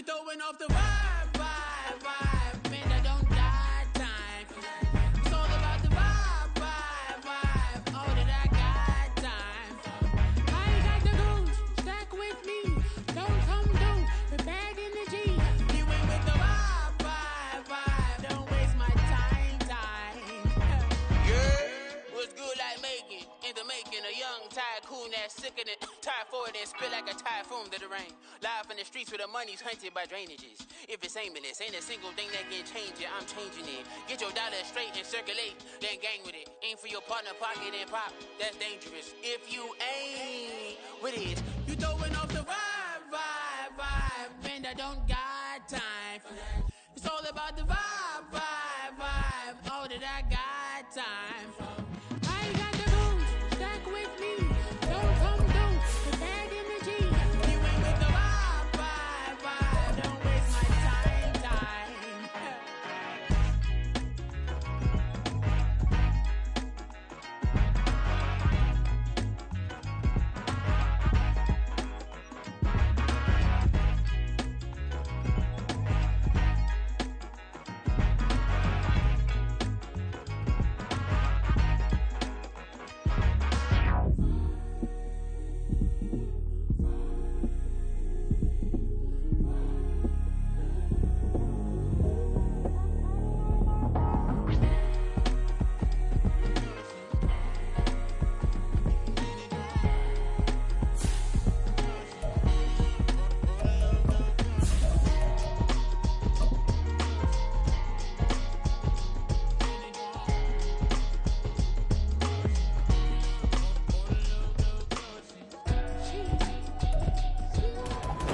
throwing off the vibe, vibe, vibe. Man, I don't got time. It's all about the vibe, vibe, vibe. All that I got time. I ain't got the goose, stack with me. Don't come through, the bag in the G. You ain't with the vibe, vibe, vibe. Don't waste my time, time. Yeah, what's good like making? In the making, a young tycoon that's sickening. Tie forward and spit like a typhoon to the rain. Live in the streets where the money's hunted by drainages. If it's aimless, ain't a single thing that can change it. I'm changing it. Get your dollar straight and circulate, then gang with it. Aim for your partner, pocket and pop. That's dangerous. If you ain't with it, you throwing off the vibe, vibe, vibe. Man, I don't got time for that. It's all about the vibe, vibe, vibe. All that I got time for. I ain't got the booze, stack with me. Don't come through, the bag in the G. You ain't with the vibe, vibe, vibe. Don't waste my time, time.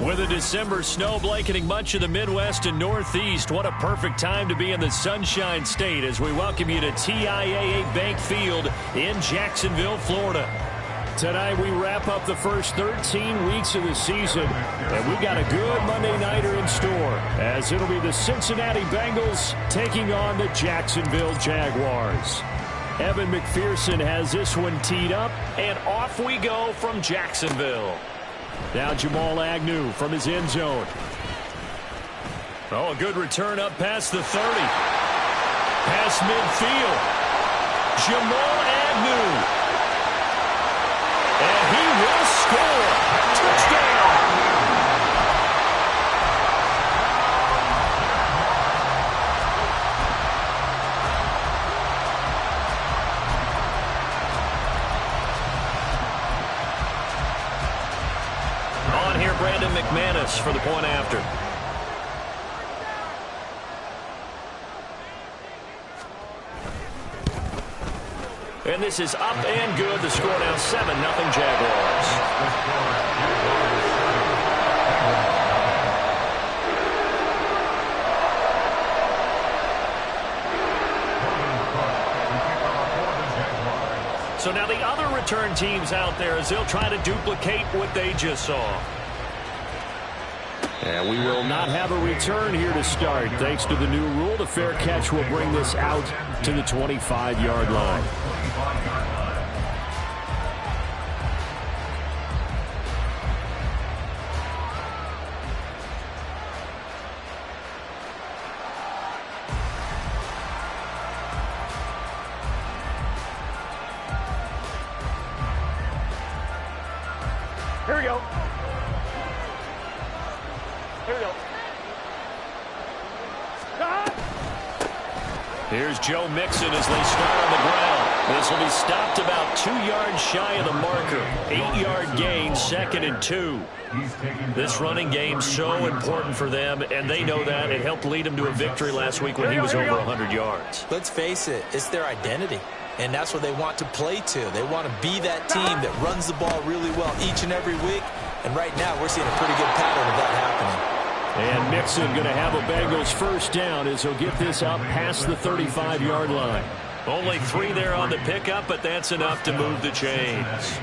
With a December snow blanketing much of the Midwest and Northeast, what a perfect time to be in the Sunshine State as we welcome you to TIAA Bank Field in Jacksonville, Florida. Tonight we wrap up the first 13 weeks of the season, and we got a good Monday nighter in store as it'll be the Cincinnati Bengals taking on the Jacksonville Jaguars. Evan McPherson has this one teed up, and off we go from Jacksonville. Now Jamal Agnew from his end zone. Oh, a good return up past the 30. Past midfield. Jamal Agnew. And he will score. Touchdown. Brandon McManus for the point after. And this is up and good. The score now 7-0 Jaguars. So now the other return teams out there as they'll try to duplicate what they just saw. And we will not have a return here to start. Thanks to the new rule, the fair catch will bring this out to the 25-yard line. Here we go. Here we go. Here's Joe Mixon as they start on the ground. This will be stopped about 2 yards shy of the marker. 8-yard gain, 2nd and 2. This running game so important for them, and they know that. It helped lead them to a victory last week when he was over 100 yards. Let's face it, it's their identity. And that's what they want to play to. They want to be that team that runs the ball really well each and every week. And right now, we're seeing a pretty good pattern of that happening. And Mixon going to have a Bengals first down as he'll get this out past the 35-yard line. Only 3 there on the pickup, but that's enough to move the chains.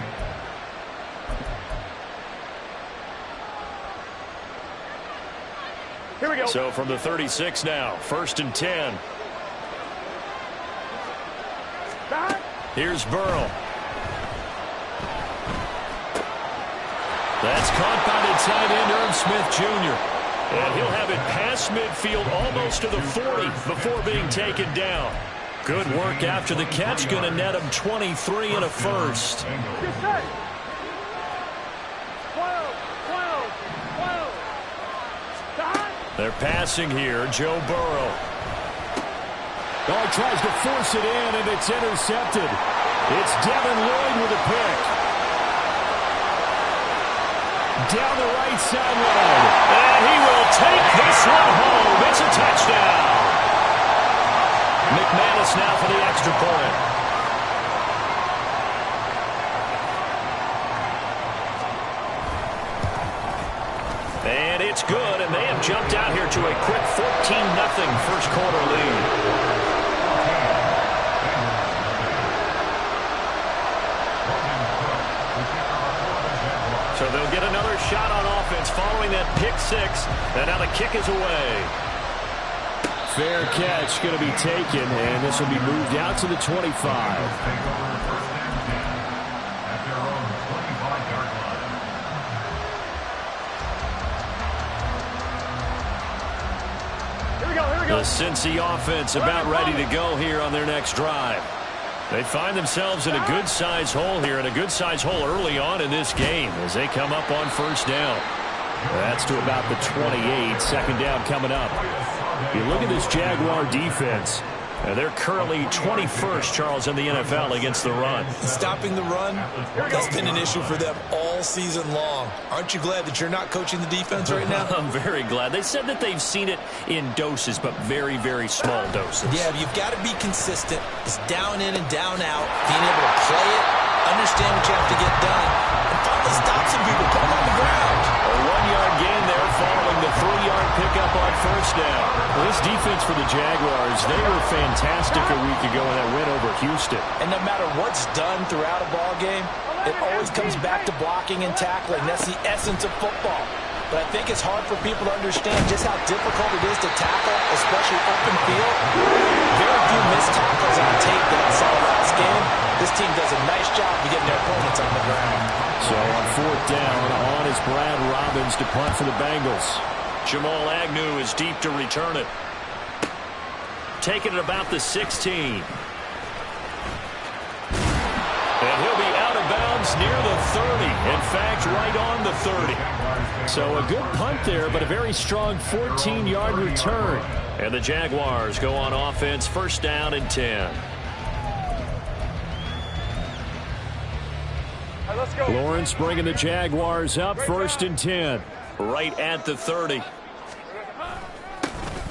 Here we go. So from the 36 now, 1st and 10. Here's Burrow. That's caught by the tight end, Irv Smith Jr. And he'll have it past midfield almost to the 40 before being taken down. Good work after the catch. Going to net him 23 and a first. They're passing here. Joe Burrow. Oh, he tries to force it in, and it's intercepted. It's Devin Lloyd with a pick. Down the right sideline. And he will take this one home. It's a touchdown. McManus now for the extra point. And it's good, and they have jumped out here to a quick 14-0 first quarter lead. So they'll get another shot on offense following that pick six. And now the kick is away. Fair catch going to be taken, and this will be moved out to the 25. The Cincy offense about ready to go here on their next drive. They find themselves in a good-sized hole here, and a good-sized hole early on in this game as they come up on first down. That's to about the 28. Second down coming up. You look at this Jaguar defense. They're currently 21st, Charles, in the NFL against the run. Stopping the run, that's been an issue for them all season long. Aren't you glad that you're not coaching the defense right now? I'm very glad. They said that they've seen it in doses, but very, very small doses. Yeah, you've got to be consistent. It's down in and down out, being able to play it, understand what you have to get done, and finally stop some people, put them on the ground. A 1-yard gain there following the 3-yard pickup on first down. Well, this defense for the Jaguars, they were fantastic a week ago in that win over Houston. And no matter what's done throughout a ball game, it always comes back to blocking and tackling. That's the essence of football. But I think it's hard for people to understand just how difficult it is to tackle, especially open field. Very few missed tackles on tape that I saw last game. This team does a nice job of getting their opponents on the ground. So on fourth down, on is Brad Robbins to punt for the Bengals. Jamal Agnew is deep to return it. Taking it about the 16. And he'll be out of bounds near the 30. In fact, right on the 30. So a good punt there, but a very strong 14-yard return. And the Jaguars go on offense, first down and 10. Let's go. Lawrence bringing the Jaguars up, first and 10. Right at the 30.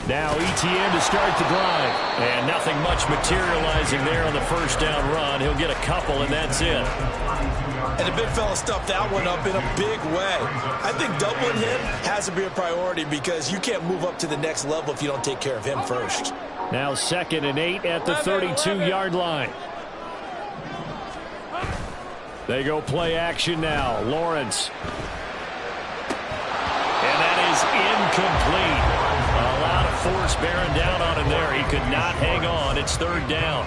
Now ETN to start the drive. And nothing much materializing there on the first down run. He'll get a couple, and that's it. And the big fella stuffed that one up in a big way. I think doubling him has to be a priority because you can't move up to the next level if you don't take care of him first. Now second and 8 at the 32-yard line. They go play action now. Lawrence. And that is incomplete. A lot of force bearing down on him there. He could not hang on. It's third down.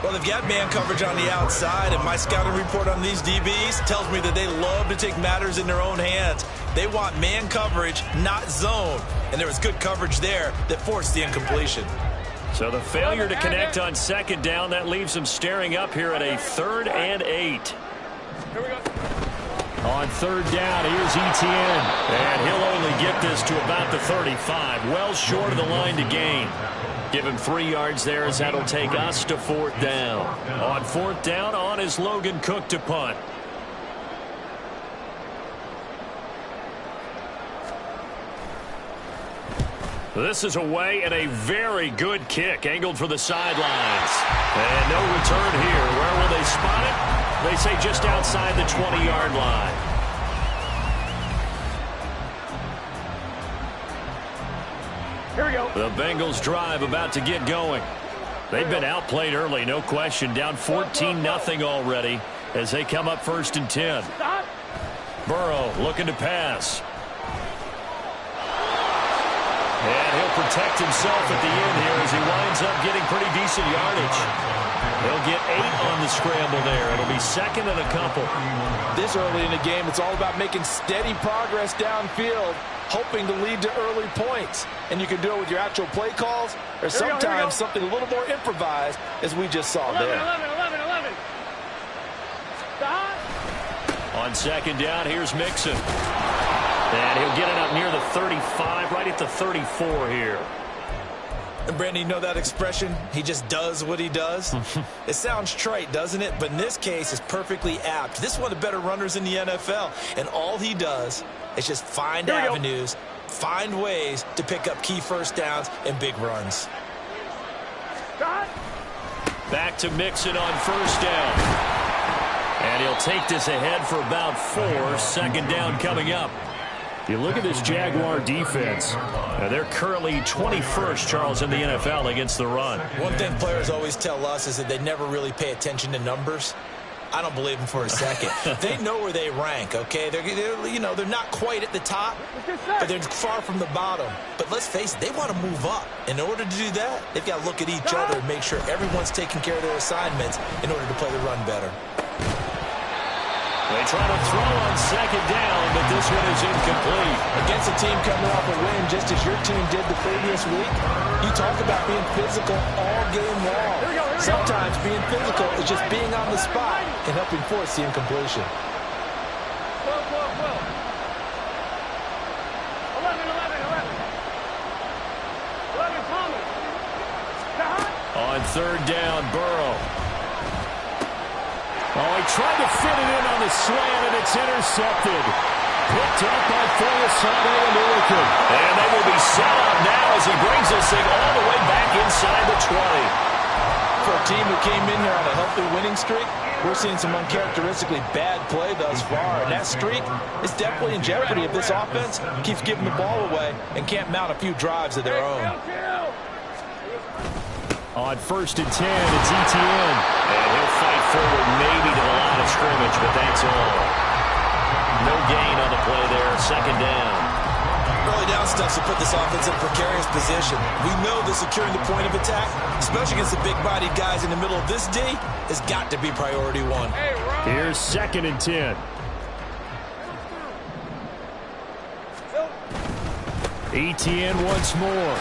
Well, they've got man coverage on the outside, and my scouting report on these DBs tells me that they love to take matters in their own hands. They want man coverage, not zone. And there was good coverage there that forced the incompletion. So the failure to connect on second down, that leaves them staring up here at a 3rd and 8. Here we go. On third down, here's ETN. And he'll only get this to about the 35. Well short of the line to gain. Give him 3 yards there as that'll take us to fourth down. On fourth down, on is Logan Cook to punt. This is away and a very good kick angled for the sidelines. And no return here. Where will they spot it? They say just outside the 20-yard line. Here we go. The Bengals drive about to get going. They've been outplayed early, no question. Down 14-0 already as they come up first and 10. Burrow looking to pass. And he'll protect himself at the end here as he winds up getting pretty decent yardage. They'll get 8 on the scramble there. It'll be second and a couple. This early in the game, it's all about making steady progress downfield, hoping to lead to early points. And you can do it with your actual play calls or sometimes something a little more improvised, as we just saw 11, there. 11. Stop. On second down, here's Mixon. And he'll get it up near the 35, right at the 34 here. And Brandon, you know that expression, he just does what he does? It sounds trite, doesn't it? But in this case, it's perfectly apt. This is one of the better runners in the NFL. And all he does is just find avenues, find ways to pick up key first downs and big runs. Back to Mixon on first down. And he'll take this ahead for about 4. Second down coming up. You look at this Jaguar defense. They're currently 21st, Charles, in the NFL against the run. One thing players always tell us is that they never really pay attention to numbers. I don't believe them for a second. They know where they rank, okay? They're not quite at the top, but they're far from the bottom. But let's face it, they want to move up. In order to do that, they've got to look at each other and make sure everyone's taking care of their assignments in order to play the run better. They try to throw on second down, but this one is incomplete. Against a team coming off a win, just as your team did the previous week, you talk about being physical all game long. Sometimes being physical is just being on the spot and helping force the incompletion. 11. 11, Thomas. On third down, Burrow. Oh, he tried to fit it in on the slant, and it's intercepted. Picked up by Foyesade and Orkin. And they will be set up now as he brings this thing all the way back inside the 20. For a team who came in here on a healthy winning streak, we're seeing some uncharacteristically bad play thus far. And that streak is definitely in jeopardy if this offense keeps giving the ball away and can't mount a few drives of their own. On first and 10, it's ETN. And he'll fight forward maybe to the line of scrimmage, but that's all. No gain on the play there, second down. Early down stuff to put this offense in a precarious position. We know that securing the point of attack, especially against the big-bodied guys in the middle of this D, has got to be priority one. Here's second and 10. ETN once more.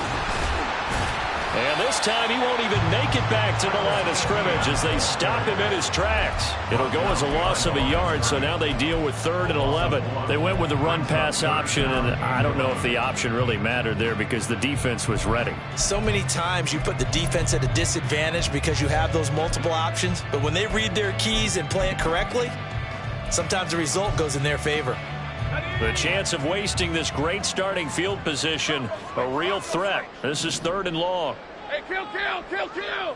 And this time he won't even make it back to the line of scrimmage as they stop him in his tracks. It'll go as a loss of a yard, so now they deal with 3rd and 11. They went with the run-pass option, and I don't know if the option really mattered there because the defense was ready. So many times you put the defense at a disadvantage because you have those multiple options, but when they read their keys and play it correctly, sometimes the result goes in their favor. The chance of wasting this great starting field position, a real threat. This is 3rd and long. Hey, kill. Here we go.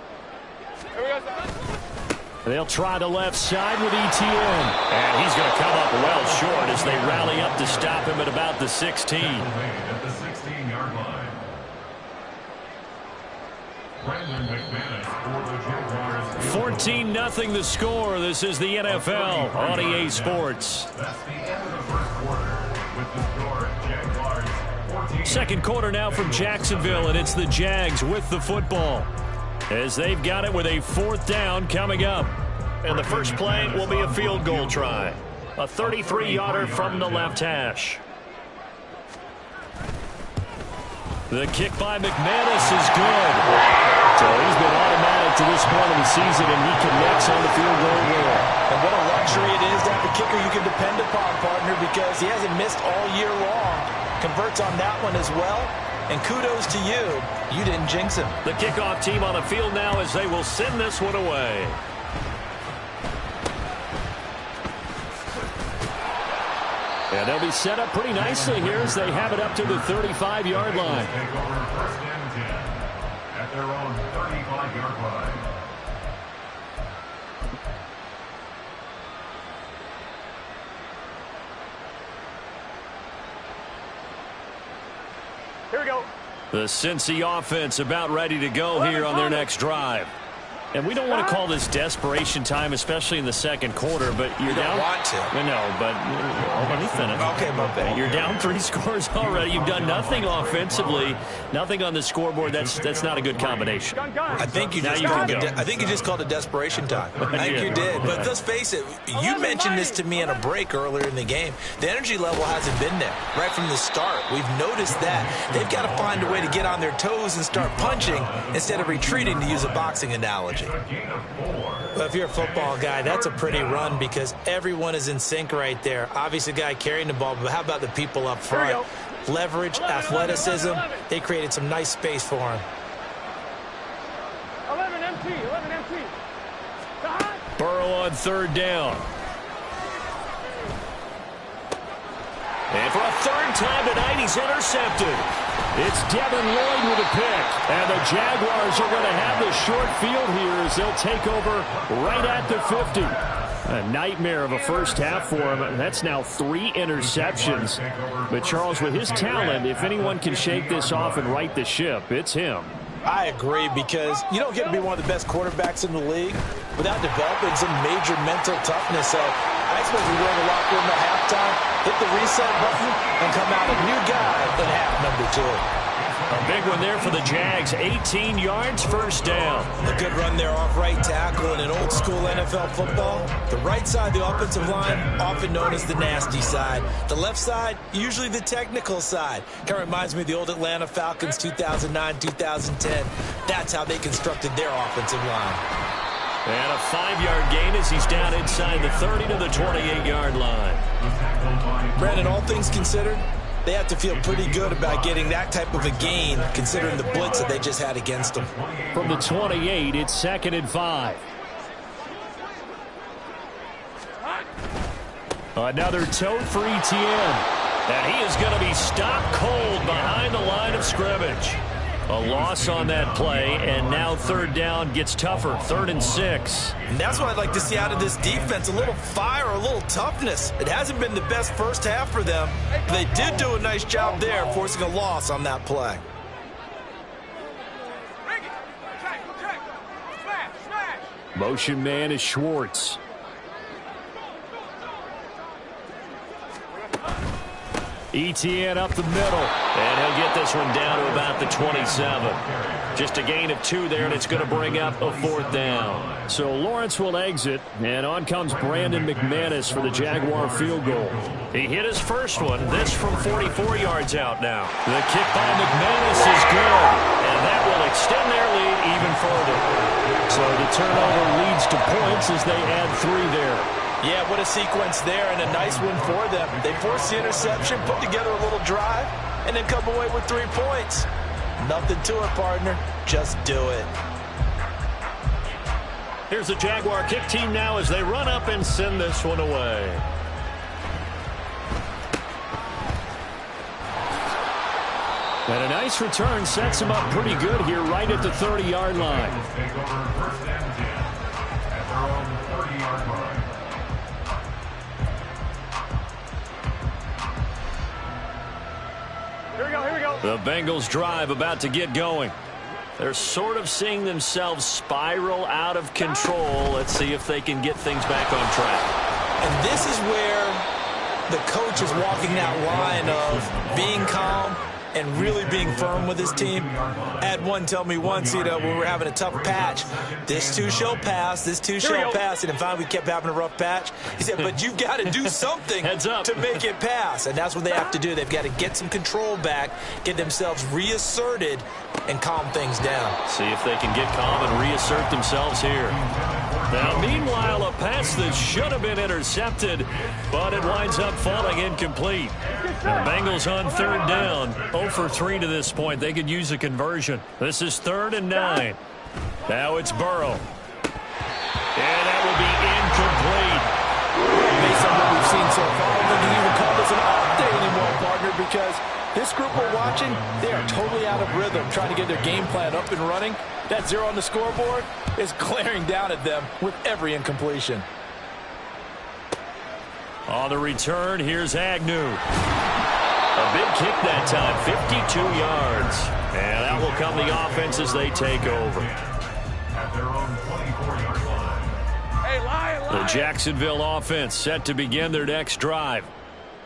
They'll try the left side with ETN. And he's going to come up well short as they rally up to stop him at about the 16. At the 16-yard line. Brandon McManus for the Jaguars. 14-0 the score. This is the NFL on EA Sports. That's the end of the first quarter with the score Jaguars 14. Second quarter now from Jacksonville, and it's the Jags with the football as they've got it with a 4th down coming up. And the first play will be a field goal try. A 33-yarder from the left hash. The kick by McManus is good. So he's been automatic to this point of the season, and he connects on the field goal there. And what a luxury it is to have a kicker you can depend upon, partner, because he hasn't missed all year long. Converts on that one as well. And kudos to you. You didn't jinx him. The kickoff team on the field now as they will send this one away. And they'll be set up pretty nicely here as they have it up to the 35-yard line. Take over first and 10 at their own 35-yard line. Here we go. The Cincy offense about ready to go here on their next drive. And we don't want to call this desperation time, especially in the second quarter, but you're down. You don't want to. No, but let me finish. Okay, my bad. You're down 3 scores already. You've done nothing offensively, nothing on the scoreboard. That's not a good combination. I think you just called it desperation time. I think Yeah. you did. But let's face it, you mentioned this to me in a break earlier in the game. The energy level hasn't been there right from the start. We've noticed that. They've got to find a way to get on their toes and start punching instead of retreating, to use a boxing analogy. Well, if you're a football guy, that's a pretty run because everyone is in sync right there. Obviously, the guy carrying the ball, but how about the people up front? Leverage, athleticism, they created some nice space for him. 11 MT. Burrow on third down. And for a third time tonight, he's intercepted. It's Devin Lloyd with a pick. And the Jaguars are going to have the short field here as they'll take over right at the 50. A nightmare of a first half for him. That's now 3 interceptions. But Charles, with his talent, if anyone can shake this off and right the ship, it's him. I agree, because you don't get to be one of the best quarterbacks in the league without developing some major mental toughness. So I expect we go in the locker room at halftime, hit the reset button, and come out a new guy in half number 2. A big one there for the Jags. 18 yards, first down. A good run there off right tackle in an old-school NFL football. The right side of the offensive line, often known as the nasty side. The left side, usually the technical side. Kind of reminds me of the old Atlanta Falcons 2009, 2010. That's how they constructed their offensive line. And a 5-yard gain as he's down inside the 30 to the 28-yard line. Brandon, all things considered, they have to feel pretty good about getting that type of a gain, considering the blitz that they just had against them. From the 28, it's 2nd and 5. Another toe for ETN. And he is going to be stopped cold behind the line of scrimmage. A loss on that play, and now third down gets tougher. 3rd and 6. And that's what I'd like to see out of this defense, a little fire, a little toughness. It hasn't been the best first half for them. They did do a nice job there, forcing a loss on that play. Motion man is Schwartz. ETN up the middle, and he'll get this one down to about the 27. Just a gain of 2 there, and it's going to bring up a 4th down. So Lawrence will exit, and on comes Brandon McManus for the Jaguar field goal. He hit his first one, this from 44 yards out now. The kick by McManus is good, and that will extend their lead even further. So the turnover leads to points as they add 3 there. Yeah, what a sequence there, and a nice one for them. They forced the interception, put together a little drive, and then come away with 3 points. Nothing to it, partner. Just do it. Here's the Jaguar kick team now as they run up and send this one away. And a nice return sets him up pretty good here right at the 30-yard line. Take over 1st and 10 at their own 30-yard line. Here we go. The Bengals drive about to get going. They're sort of seeing themselves spiral out of control. Let's see if they can get things back on track. And this is where the coach is walking that line of being calm and really being firm with his team. I had one tell me once, when we were having a tough patch, this too shall pass, this too shall pass. And then finally we kept having a rough patch. He said, but you've got to do something Heads up. to make it pass. And that's what they have to do. They've got to get some control back, get themselves reasserted, and calm things down. See if they can get calm and reassert themselves here. Now, meanwhile, a pass that should have been intercepted, but it winds up falling incomplete. The Bengals on 3rd down, 0 for 3 to this point. They could use a conversion. This is 3rd and 9. Now it's Burrow. And that will be incomplete. Based on what we've seen so far, I don't think you can even call this an off day anymore, partner, because this group we're watching, they are totally out of rhythm, trying to get their game plan up and running. That 0 on the scoreboard is glaring down at them with every incompletion. On the return, here's Agnew. A big kick that time, 52 yards. And that will come the offense as they take over. At their own 20. The Jacksonville offense set to begin their next drive.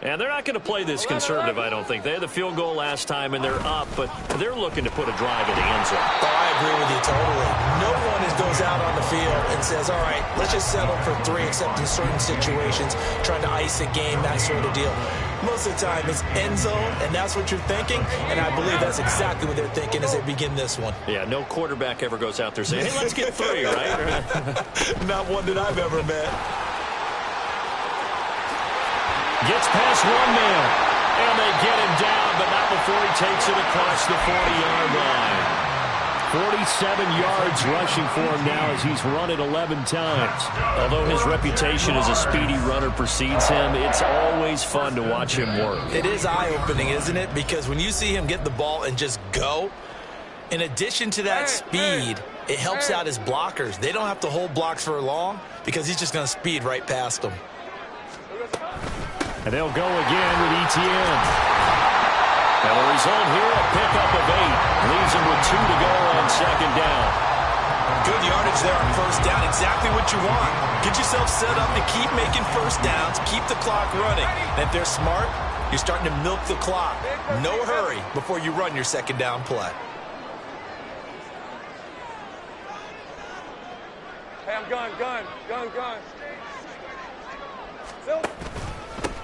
And they're not going to play this conservative, I don't think. They had the field goal last time, and they're up, but they're looking to put a drive in the end zone. Oh, I agree with you totally. No one goes out on the field and says, all right, let's just settle for 3, except in certain situations, trying to ice a game, that sort of deal. Most of the time, it's end zone, and that's what you're thinking, and I believe that's exactly what they're thinking as they begin this one. Yeah, no quarterback ever goes out there saying, hey, let's get 3, right? Not one that I've ever met. Gets past one man, and they get him down, but not before he takes it across the 40-yard line. 47 yards rushing for him now as he's run it 11 times. Although his reputation as a speedy runner precedes him, it's always fun to watch him work. It is eye-opening, isn't it? Because when you see him get the ball and just go, in addition to that speed, it helps out his blockers. They don't have to hold blocks for long because he's just going to speed right past them. And they'll go again with Etienne. And the result here, a pickup of 8. Leaves him with 2 to go on second down. Good yardage there on first down. Exactly what you want. Get yourself set up to keep making first downs, keep the clock running. And if they're smart, you're starting to milk the clock. No hurry before you run your second down play. Hey, I'm gun.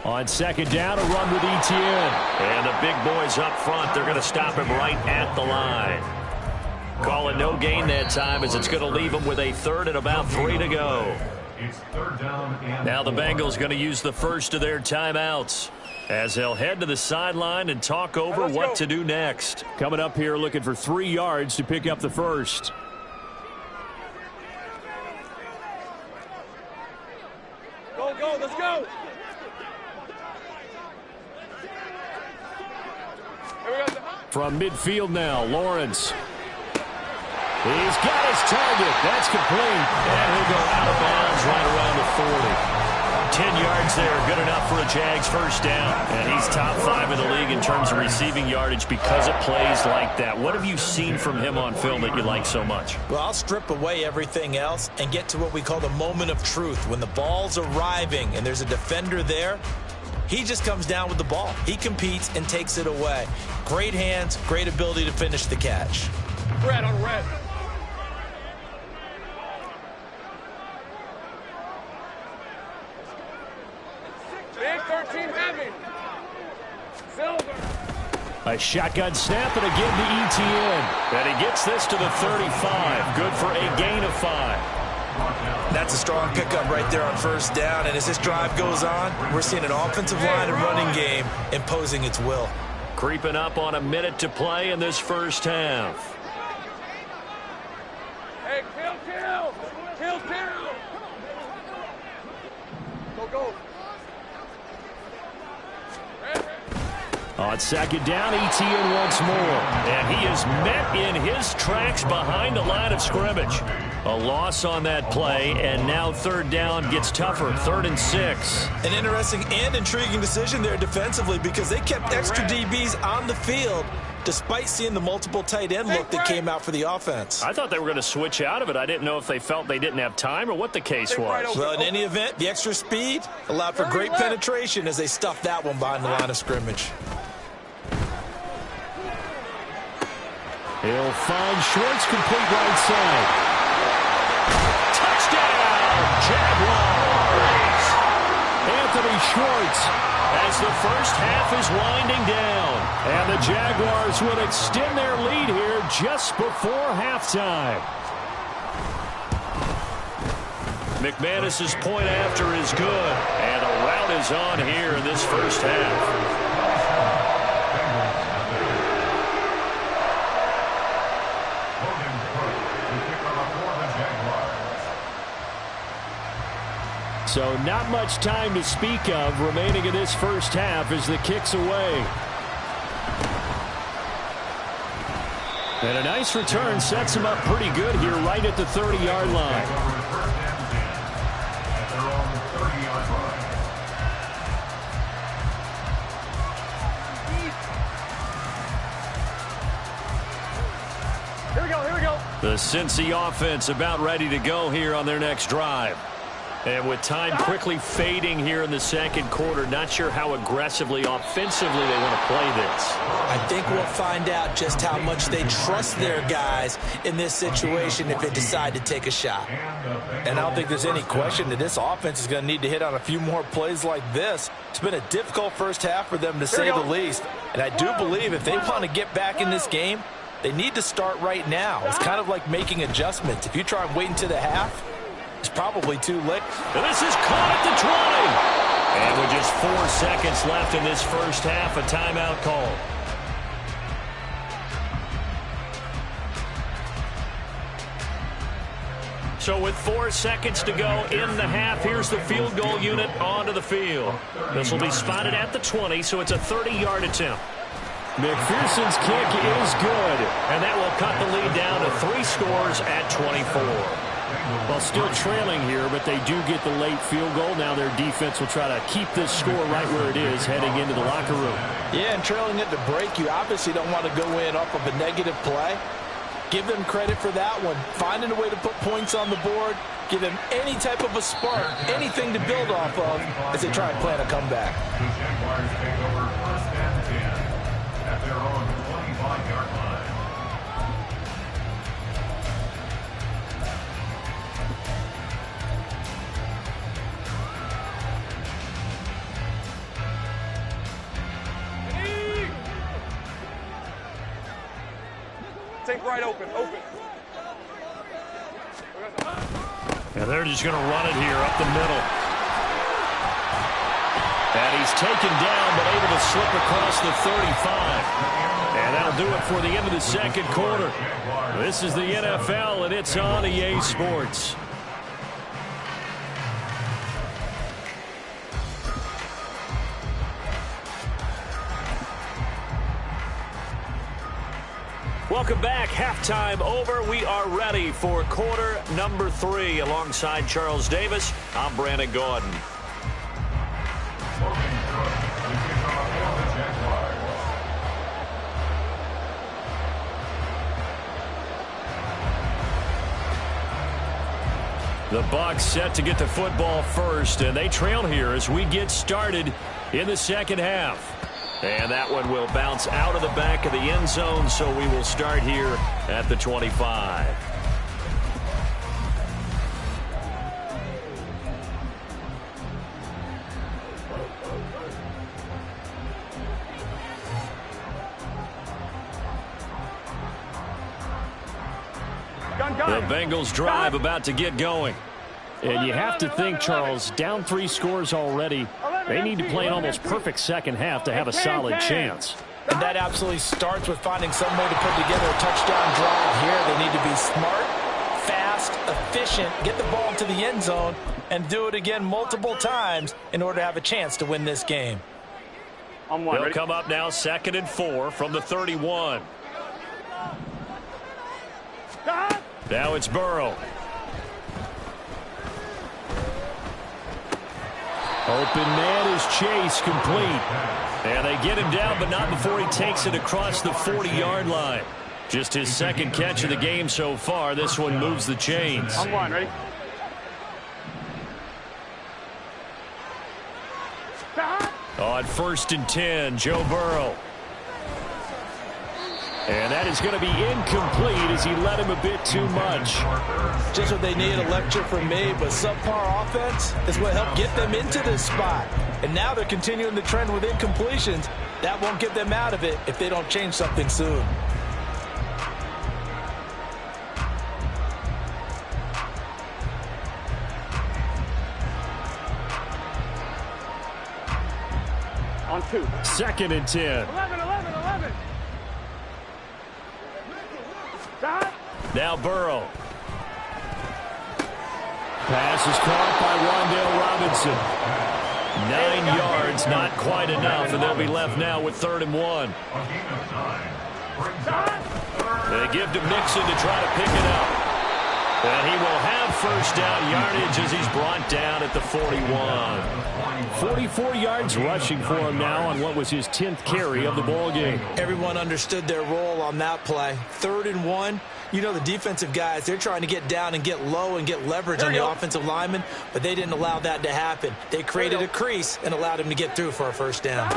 On second down, a run with Etienne. And the big boys up front, they're going to stop him right at the line. Calling no gain that time as it's going to leave him with a 3rd and about 3 to go. It's 3rd down and Now the Bengals going to use the first of their timeouts as they'll head to the sideline and talk over what to do next. Coming up here looking for 3 yards to pick up the first. Go, let's go. From midfield now, Lawrence. He's got his target. That's complete. And he'll go out of bounds right around the 40. 10 yards there, good enough for a Jags first down. And he's top 5 in the league in terms of receiving yardage because of plays like that. What have you seen from him on film that you like so much? Well, I'll strip away everything else and get to what we call the moment of truth. When the ball's arriving and there's a defender there, he just comes down with the ball. He competes and takes it away. Great hands, great ability to finish the catch. Red on red. Big 13 heavy. Silver. A shotgun snap and again to Etienne. And he gets this to the 35. Good for a gain of 5. That's a strong pickup right there on first down. And as this drive goes on, we're seeing an offensive line and running game imposing its will. Creeping up on a minute to play in this first half. Hey, kill. Go. On second down, Etienne once more. And he is met in his tracks behind the line of scrimmage. A loss on that play, and now 3rd down gets tougher. 3rd and 6. An interesting and intriguing decision there defensively because they kept extra DBs on the field despite seeing the multiple tight end look that came out for the offense. I thought they were going to switch out of it. I didn't know if they felt they didn't have time or what the case was. Well, in any event, the extra speed allowed for great penetration as they stuffed that one behind the line of scrimmage. He'll find Schwartz, complete right side. Touchdown, Jaguars! Anthony Schwartz. As the first half is winding down. And the Jaguars will extend their lead here just before halftime. McManus's point after is good. And the rout is on here in this first half. So not much time to speak of remaining in this first half as the kick's away. And a nice return sets him up pretty good here right at the 30-yard line. Here we go. The Cincy offense about ready to go here on their next drive. And with time quickly fading here in the second quarter, not sure how aggressively, offensively they want to play this. I think we'll find out just how much they trust their guys in this situation if they decide to take a shot. And I don't think there's any question that this offense is going to need to hit on a few more plays like this. It's been a difficult first half for them, to say the least. And I do believe if they want to get back in this game, they need to start right now. It's kind of like making adjustments. If you try and wait until the half, it's probably too late. And this is caught at the 20. And with just 4 seconds left in this first half, a timeout call. So with 4 seconds to go in the half, here's the field goal unit onto the field. This will be spotted at the 20, so it's a 30-yard attempt. McPherson's kick is good. And that will cut the lead down to 3 scores at 24. Well, still trailing here, but they do get the late field goal. Now their defense will try to keep this score right where it is heading into the locker room. Yeah, and trailing at the break, you obviously don't want to go in off of a negative play. Give them credit for that one. Finding a way to put points on the board. Give them any type of a spark, anything to build off of as they try and plan a comeback. The Jaguars take over first and 10 at their own 25-yard line. Take right open. And they're just going to run it here up the middle. And he's taken down, but able to slip across the 35. And that'll do it for the end of the second quarter. This is the NFL, and it's on EA Sports. Welcome back. Halftime over. We are ready for quarter number 3. Alongside Charles Davis, I'm Brandon Gordon. The Bucs set to get the football first, and they trail here as we get started in the second half. And that one will bounce out of the back of the end zone, so we will start here at the 25. The Bengals drive about to get going. And you have to think, Charles, down 3 scores already. They need to play an almost perfect second half to have a solid chance. And that absolutely starts with finding some way to put together a touchdown drive here. They need to be smart, fast, efficient, get the ball into the end zone, and do it again multiple times in order to have a chance to win this game. They'll come up now 2nd and 4 from the 31. Now it's Burrow. Open man is Chase, complete. And they get him down, but not before he takes it across the 40-yard line. Just his second catch of the game so far. This one moves the chains. On one, ready? On 1st and 10, Joe Burrow. And that is going to be incomplete as he led him a bit too much. Just what they need, a lecture from me, but subpar offense is what helped get them into this spot. And now they're continuing the trend with incompletions. That won't get them out of it if they don't change something soon. On 2. 2nd and 10. 11. Now Burrow. Pass is caught by Rondale Robinson. 9 yards, not quite enough, and they'll be left now with 3rd and 1. They give to Mixon to try to pick it up. And he will have first down yardage as he's brought down at the 41. 44 yards rushing for him now on what was his 10th carry of the ball game. Everyone understood their role on that play. 3rd and 1. You know the defensive guys, they're trying to get down and get low and get leverage on the offensive lineman, but they didn't allow that to happen. They created a crease and allowed him to get through for a first down.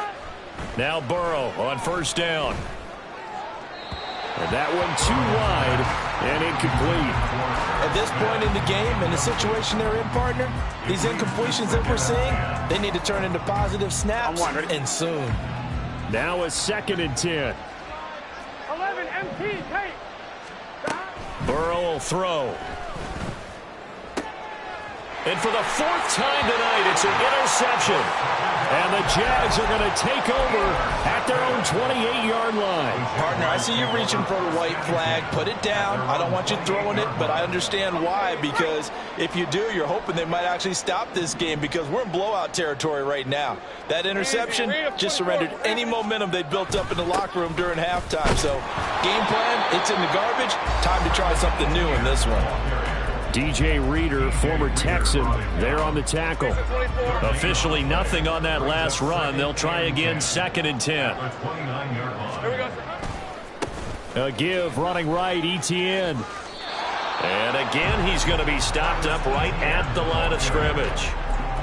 Now Burrow on first down. And that one too wide and incomplete. At this point in the game, in the situation they're in, partner, these incompletions that we're seeing, they need to turn into positive snaps, and soon. Now a 2nd and 10. 11 MT tape. Burrow will throw. And for the 4th time tonight, it's an interception. And the Jags are going to take over at their own 28-yard line. Partner, I see you reaching for the white flag. Put it down. I don't want you throwing it, but I understand why. Because if you do, you're hoping they might actually stop this game because we're in blowout territory right now. That interception just surrendered any momentum they built up in the locker room during halftime. So, game plan, it's in the garbage. Time to try something new in this one. DJ Reader, former Texan, there on the tackle. Officially nothing on that last run. They'll try again, 2nd and 10. A give running right, ETN. And again, he's going to be stopped up right at the line of scrimmage.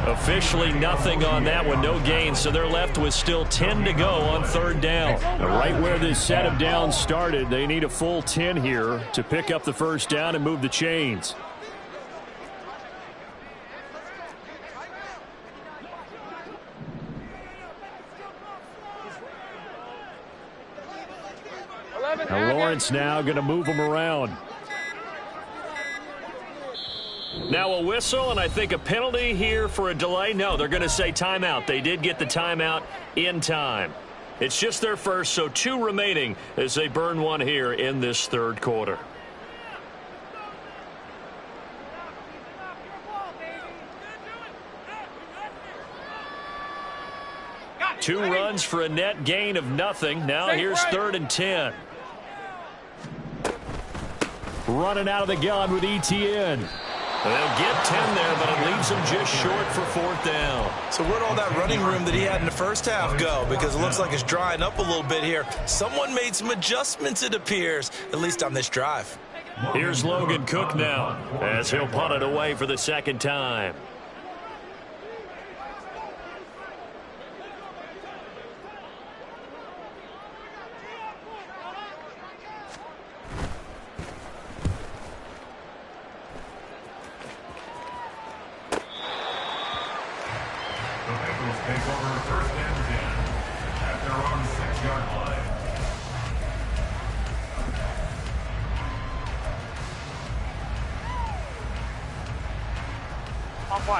Officially nothing on that one, no gain, so they're left with still 10 to go on 3rd down. Right where this set of downs started, they need a full 10 here to pick up the first down and move the chains. Now Lawrence now going to move them around. Now a whistle, and I think a penalty here for a delay. No, they're going to say timeout. They did get the timeout in time. It's just their first, so 2 remaining as they burn one here in this 3rd quarter. Two runs for a net gain of nothing. Now here's 3rd and 10. Running out of the gun with ETN. They'll get 10 there, but it leaves them just short for 4th down. So where'd all that running room that he had in the first half go? Because it looks like it's drying up a little bit here. Someone made some adjustments, it appears, at least on this drive. Here's Logan Cook now as he'll punt it away for the 2nd time. Take over 1st and 10 at their own 6-yard line.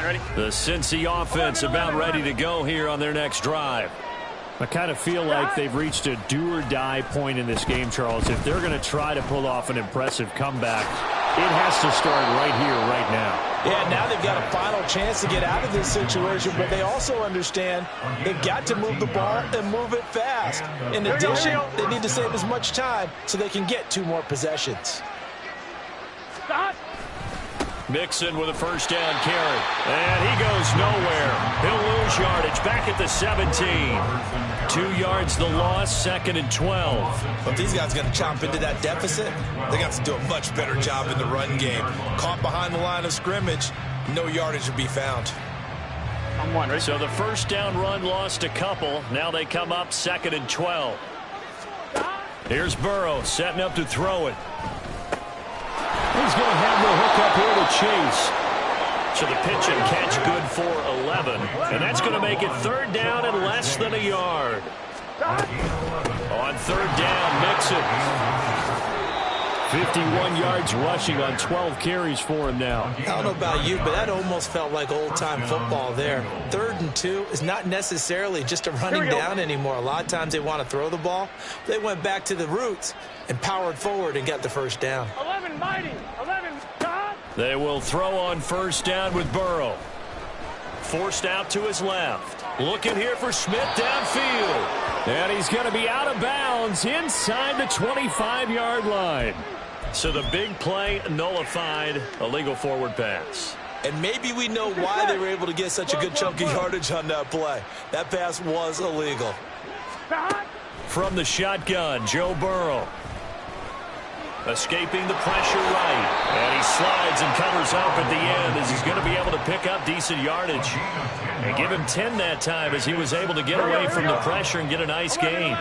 Ready? The Cincy offense about ready to go here on their next drive. I kind of feel like they've reached a do-or-die point in this game, Charles. If they're going to try to pull off an impressive comeback, it has to start right here, right now. Yeah, now they've got a final chance to get out of this situation, but they also understand they've got to move the ball and move it fast. In addition, they need to save as much time so they can get 2 more possessions. Stop. Mixon with a first down carry. And he goes nowhere. He'll lose yardage back at the 17. 2 yards the loss, 2nd and 12. If these guys are going to chomp into that deficit, they got to do a much better job in the run game. Caught behind the line of scrimmage, no yardage to be found. So the first down run lost a couple. Now they come up 2nd and 12. Here's Burrow setting up to throw it. He's going to have the hook up here to Chase. So the pitch and catch good for 11. And that's going to make it 3rd down and less than a yard. On 3rd down, Mixon. 51 yards rushing on 12 carries for him now. I don't know about you, but that almost felt like old-time football there. 3rd and 2 is not necessarily just a running down anymore. A lot of times they want to throw the ball. They went back to the roots and powered forward and got the first down. 11 mighty. 11 God. They will throw on first down with Burrow. Forced out to his left. Looking here for Smith downfield. And he's going to be out of bounds inside the 25-yard line. So the big play nullified, a legal forward pass. And maybe we know why they were able to get such a good chunk of yardage on that play. That pass was illegal. From the shotgun, Joe Burrow. Escaping the pressure right. And he slides and covers up at the end as he's going to be able to pick up decent yardage. And give him 10 that time as he was able to get away from the pressure and get a nice gain.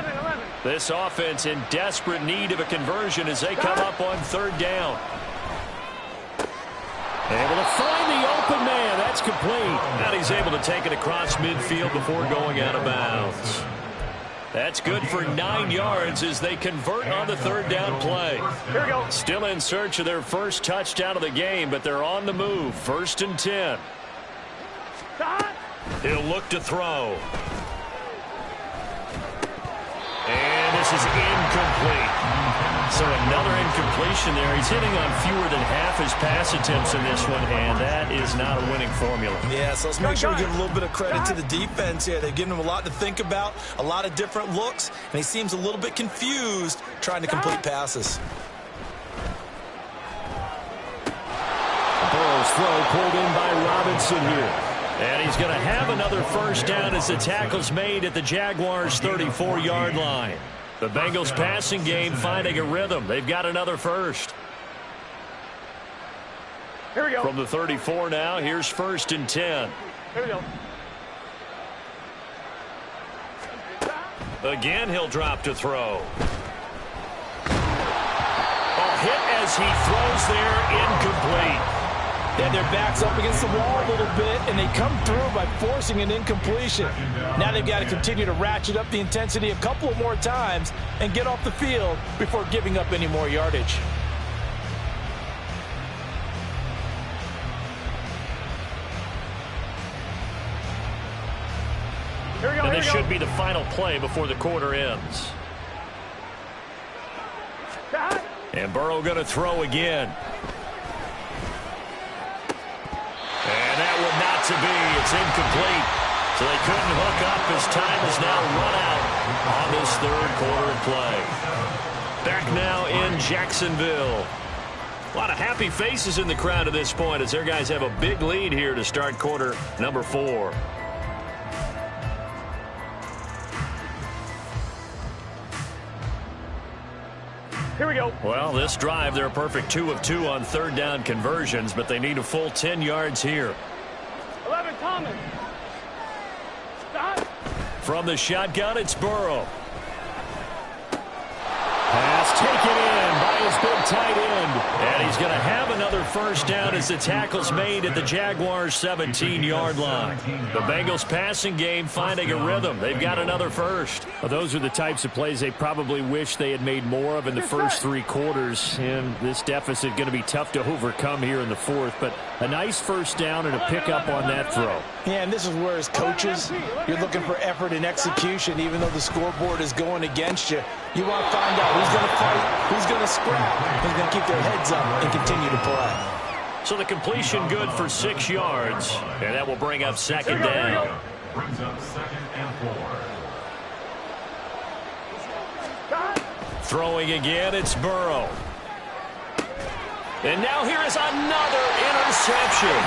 This offense in desperate need of a conversion as they come up on third down. Able to find the open man. That's complete. And he's able to take it across midfield before going out of bounds. That's good for 9 yards as they convert on the third down play. Here we go. Still in search of their first touchdown of the game, but they're on the move. 1st and 10. He'll look to throw. And this is incomplete. So another incompletion there. He's hitting on fewer than half his pass attempts in this one, and that is not a winning formula. Yeah, so let's make sure we give a little bit of credit to the defense here. They've given him a lot to think about, a lot of different looks, and he seems a little bit confused trying to complete passes. Burrow's throw pulled in by Robinson here. And he's going to have another first down as the tackle's made at the Jaguars' 34-yard line. The Bengals passing game finding a rhythm. They've got another first. Here we go. From the 34 now, here's 1st and 10. Here we go. Again, he'll drop to throw. A hit as he throws there, incomplete. They had their backs up against the wall a little bit, and they come through by forcing an incompletion. Now they've got to continue to ratchet up the intensity a couple more times and get off the field before giving up any more yardage. Here we go. And this should be the final play before the quarter ends. And Burrow going to throw again. And that would not to be. It's incomplete. So they couldn't hook up as time is now run out on this third quarter of play. Back now in Jacksonville. A lot of happy faces in the crowd at this point as their guys have a big lead here to start quarter number 4. Here we go. Well, this drive, they're a perfect 2 of 2 on third down conversions, but they need a full 10 yards here. 11, Thomas. Stop. From the shotgun, it's Burrow. Pass taken in by his big tight end. And he's going to have another first down as the tackle's made at the Jaguars' 17-yard line. The Bengals passing game finding a rhythm. They've got another first. Well, those are the types of plays they probably wish they had made more of in the first 3 quarters. And this deficit going to be tough to overcome here in the fourth. But a nice first down and a pickup on that throw. Yeah, and this is where as coaches, you're looking for effort and execution, even though the scoreboard is going against you. You want to find out who's going to fight, who's going to scrap, who's going to keep their heads up and continue to play. So the completion good for 6 yards, and that will bring up second down. Brings up 2nd and 4. Throwing again, it's Burrow. And now here is another interception.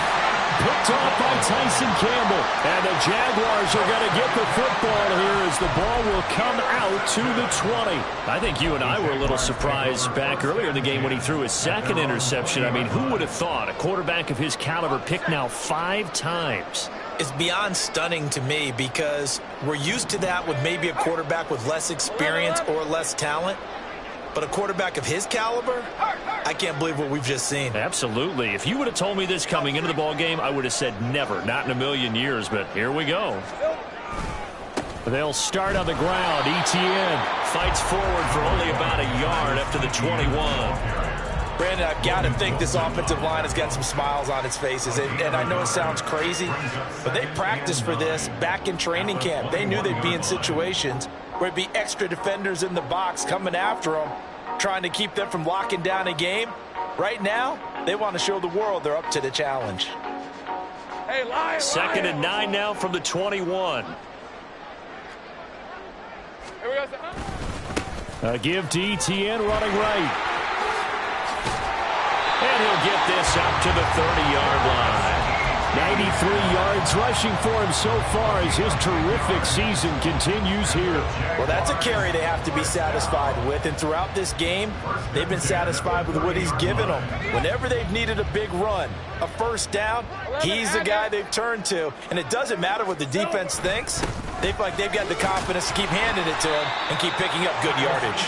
Picked off by Tyson Campbell. And the Jaguars are going to get the football here as the ball will come out to the 20. I think you and I were a little surprised back earlier in the game when he threw his second interception. I mean, who would have thought a quarterback of his caliber picked now 5 times? It's beyond stunning to me because we're used to that with maybe a quarterback with less experience or less talent. But a quarterback of his caliber, I can't believe what we've just seen. Absolutely. If you would have told me this coming into the ball game, I would have said never, not in a million years. But here we go. They'll start on the ground. Etienne fights forward for only about a yard up to the 21. Brandon, I've got to think this offensive line has got some smiles on its faces. And I know it sounds crazy, but they practiced for this back in training camp. They knew they'd be in situations where it'd be extra defenders in the box coming after them, trying to keep them from locking down a game. Right now, they want to show the world they're up to the challenge. Hey, Lion, 2nd and 9 now from the 21. Here we go. give to Etienne running right. And he'll get this up to the 30-yard line. 93 yards rushing for him so far as his terrific season continues here. Well, that's a carry they have to be satisfied with, and throughout this game, they've been satisfied with what he's given them. Whenever they've needed a big run, a first down, he's the guy they've turned to, and it doesn't matter what the defense thinks. They feel like they've got the confidence to keep handing it to him and keep picking up good yardage.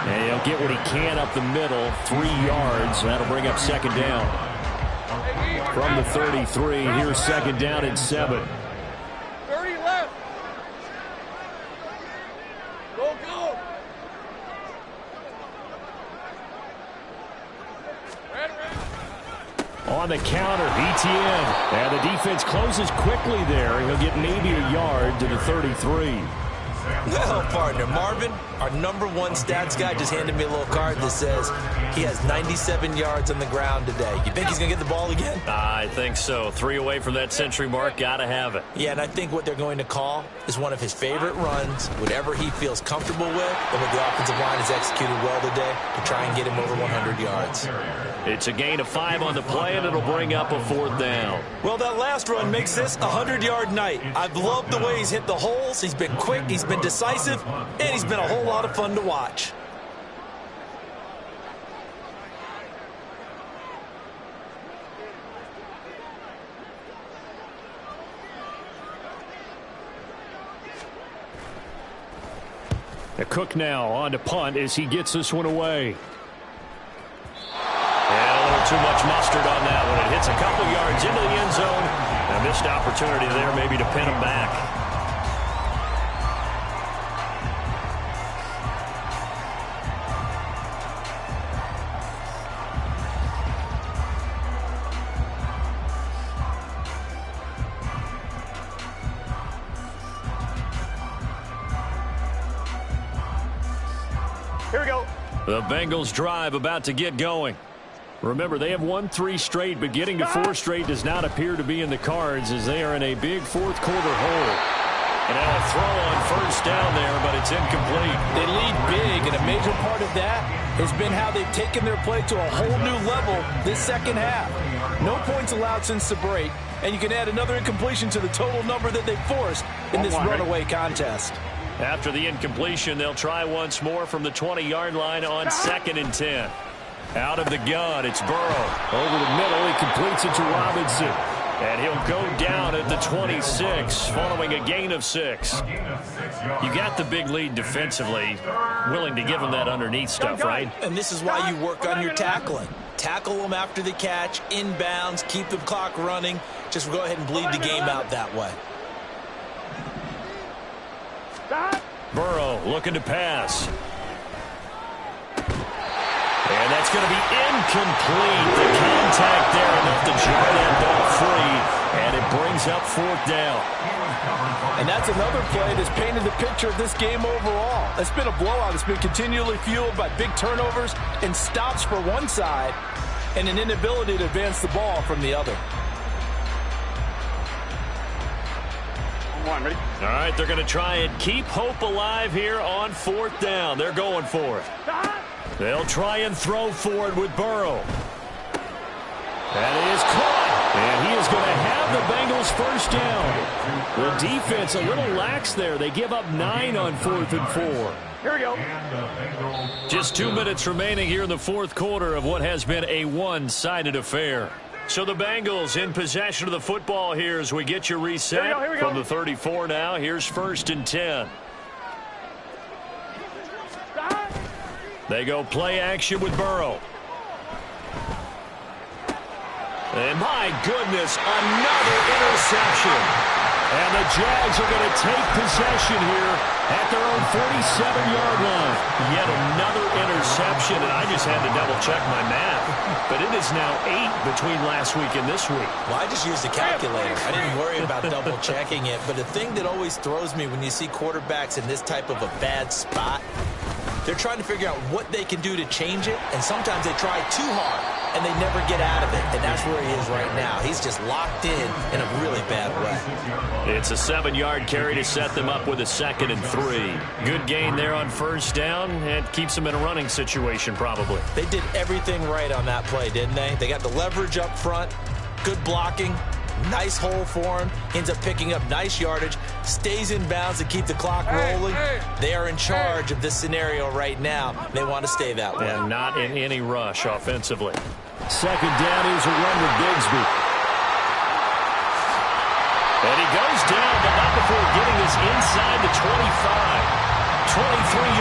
And he'll get what he can up the middle, 3 yards. That'll bring up second down. From the 33, here's second down and 7. 30 left. Go, go. On the counter, ETN. And the defense closes quickly there. He'll get maybe a yard to the 33. Well, partner, Marvin, our #1 stats guy, just handed me a little card that says he has 97 yards on the ground today. You think he's going to get the ball again? I think so. 3 away from that century mark. Got to have it. Yeah, and I think what they're going to call is one of his favorite runs, whatever he feels comfortable with, and what the offensive line has executed well today to try and get him over 100 yards. It's a gain of 5 on the play, and it'll bring up a 4th down. Well, that last run makes this a 100-yard night. I've loved the way he's hit the holes. He's been quick, he's been decisive, and he's been a whole lot of fun to watch. The Cook now on to punt as he gets this one away. And a little too much mustard on that one. It hits a couple yards into the end zone. A missed opportunity there maybe to pin him back. Here we go. The Bengals drive about to get going. Remember, they have won 3 straight, but getting to 4 straight does not appear to be in the cards as they are in a big fourth quarter hole. And now a throw on first down there, but it's incomplete. They lead big, and a major part of that has been how they've taken their play to a whole new level this second half. No points allowed since the break, and you can add another incompletion to the total number that they forced in this runaway contest. After the incompletion, they'll try once more from the 20-yard line on 2nd and 10. Out of the gun, it's Burrow. Over the middle, he completes it to Robinson. And he'll go down at the 26 following a gain of 6. You got the big lead defensively. Willing to give him that underneath stuff, right? And this is why you work on your tackling. Tackle them after the catch, inbounds, keep the clock running. Just go ahead and bleed the game out that way. Burrow looking to pass. And that's going to be incomplete. The contact there enough to jar that ball free. And it brings up 4th down. And that's another play that's painted the picture of this game overall. It's been a blowout. It's been continually fueled by big turnovers and stops for one side and an inability to advance the ball from the other. Ready? All right, they're going to try and keep hope alive here on 4th down. They're going for it. They'll try and throw for it with Burrow. That is caught. And he is going to have the Bengals first down. The defense a little lax there. They give up 9 on 4th and 4. Here we go. Just 2 minutes remaining here in the 4th quarter of what has been a one-sided affair. So the Bengals in possession of the football here as we get you reset. Here we go. From the 34 now. Here's 1st and 10. They go play action with Burrow. And my goodness, another interception. And the Jags are going to take possession here at their own 47-yard line. Yet another interception, and I just had to double-check my math. But it is now 8 between last week and this week. Well, I just used a calculator. I didn't worry about double-checking it. But the thing that always throws me when you see quarterbacks in this type of a bad spot, They're trying to figure out what they can do to change it, and sometimes they try too hard, and they never get out of it, and that's where he is right now. He's just locked in a really bad way. It's a 7-yard carry to set them up with a 2nd and 3. Good gain there on first down, and keeps them in a running situation probably. They did everything right on that play, didn't they? They got the leverage up front, good blocking, nice hole for him. Ends up picking up nice yardage, stays in bounds to keep the clock rolling. They are in charge of this scenario right now. They want to stay that way. And not in any rush offensively. 2nd down is a run with Bigsby. And he goes down, but not before getting this inside the 25. 23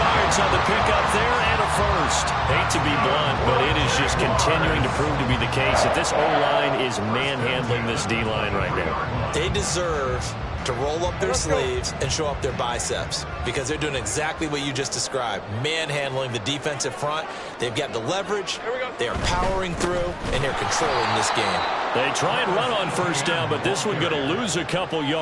yards on the pickup there and a first. Hate to be blunt, but it is just continuing to prove to be the case that this O-line is manhandling this D-line right now. They deserve to roll up their sleeves and show up their biceps because they're doing exactly what you just described, manhandling the defensive front. They've got the leverage, they're powering through, and they're controlling this game. They try and run on first down, but this one going to lose a couple yards.